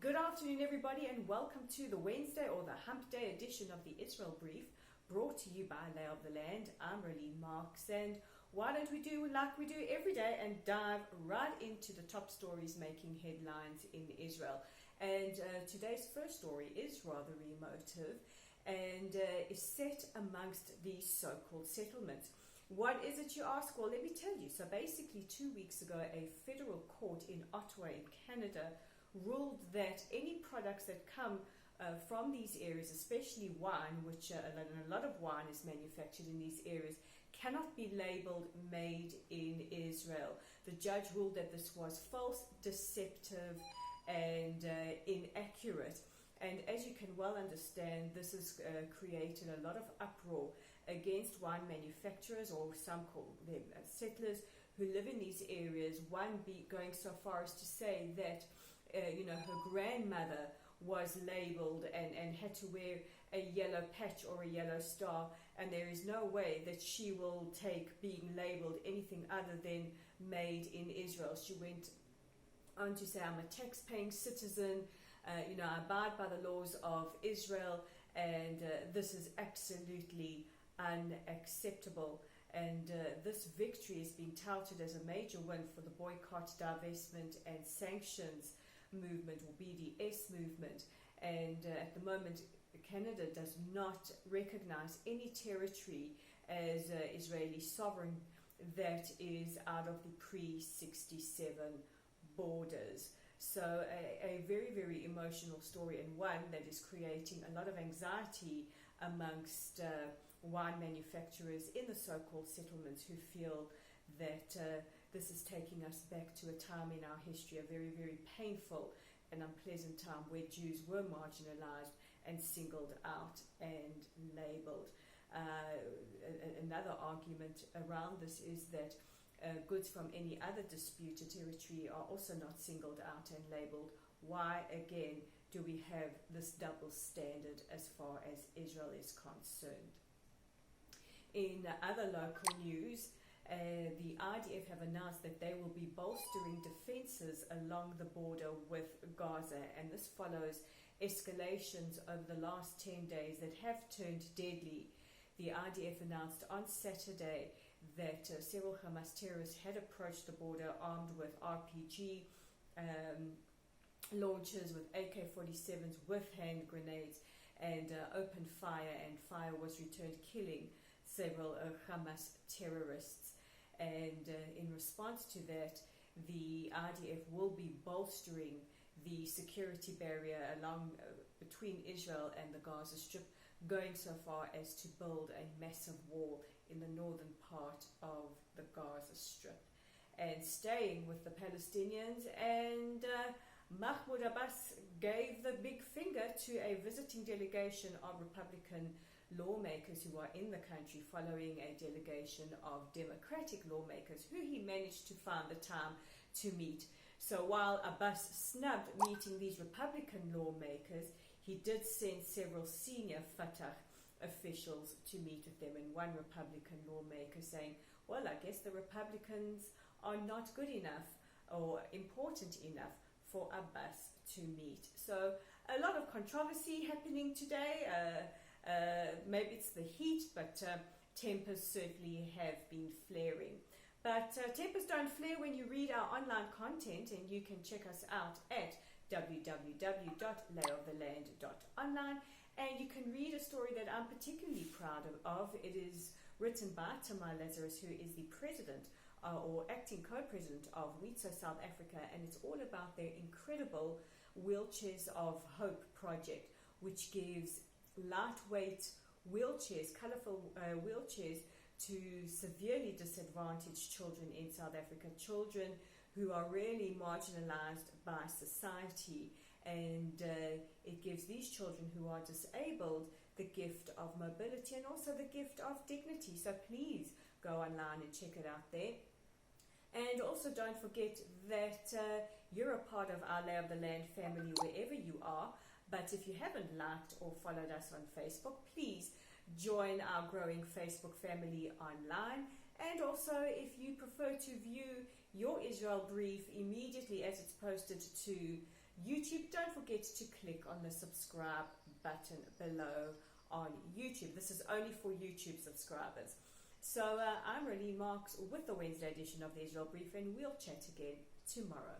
Good afternoon, everybody, and welcome to the Wednesday or the Hump Day edition of the Israel Brief, brought to you by Lay of the Land. I'm Raleen Marks, and why don't we do like we do every day and dive right into the top stories making headlines in Israel. And today's first story is rather emotive and is set amongst these so-called settlements. What is it, you ask? Well, let me tell you. So basically 2 weeks ago, a federal court in Ottawa in Canada ruled that any products that come from these areas, especially wine, which a lot of wine is manufactured in these areas, cannot be labeled made in Israel. The judge ruled that this was false, deceptive, and inaccurate. And as you can well understand, this has created a lot of uproar against wine manufacturers, or some call them settlers, who live in these areas. One going so far as to say that her grandmother was labeled and had to wear a yellow patch or a yellow star, and there is no way that she will take being labeled anything other than made in Israel. She went on to say, I'm a tax-paying citizen, I abide by the laws of Israel, and this is absolutely unacceptable. And this victory is being touted as a major win for the boycott, divestment and sanctions movement, or BDS movement. And at the moment, Canada does not recognize any territory as Israeli sovereign that is out of the pre-67 borders. So a very, very emotional story, and one that is creating a lot of anxiety amongst wine manufacturers in the so-called settlements, who feel that this is taking us back to a time in our history, a very, very painful and unpleasant time where Jews were marginalized and singled out and labeled. Another argument around this is that goods from any other disputed territory are also not singled out and labeled. Why, again, do we have this double standard as far as Israel is concerned? In other local news, the IDF have announced that they will be bolstering defenses along the border with Gaza, and this follows escalations over the last 10 days that have turned deadly. The IDF announced on Saturday that several Hamas terrorists had approached the border armed with RPG launchers, with AK-47s, with hand grenades, and opened fire, and fire was returned, killing several Hamas terrorists. And in response to that, the IDF will be bolstering the security barrier along between Israel and the Gaza Strip, going so far as to build a massive wall in the northern part of the Gaza Strip. And staying with the Palestinians, and Mahmoud Abbas gave the big finger to a visiting delegation of Republican lawmakers who are in the country, following a delegation of Democratic lawmakers who he managed to find the time to meet. So while Abbas snubbed meeting these Republican lawmakers, he did send several senior Fatah officials to meet with them, and one Republican lawmaker saying, well, I guess the Republicans are not good enough or important enough for Abbas to meet. So a lot of controversy happening today. Maybe it's the heat, but tempers certainly have been flaring. But tempers don't flare when you read our online content, and you can check us out at www.layoftheland.online, and you can read a story that I'm particularly proud of. It is written by Tamar Lazarus, who is the president or acting co-president of WITSO South Africa, and it's all about their incredible Wheelchairs of Hope project, which gives lightweight wheelchairs, colourful wheelchairs, to severely disadvantaged children in South Africa, children who are really marginalized by society, and it gives these children who are disabled the gift of mobility and also the gift of dignity. So please go online and check it out there. And also don't forget that you're a part of our Lay of the Land family wherever you are. But if you haven't liked or followed us on Facebook, please join our growing Facebook family online. And also, if you prefer to view your Israel brief immediately as it's posted to YouTube, don't forget to click on the subscribe button below on YouTube. This is only for YouTube subscribers. So I'm Rolene Marks with the Wednesday edition of the Israel Brief, and we'll chat again tomorrow.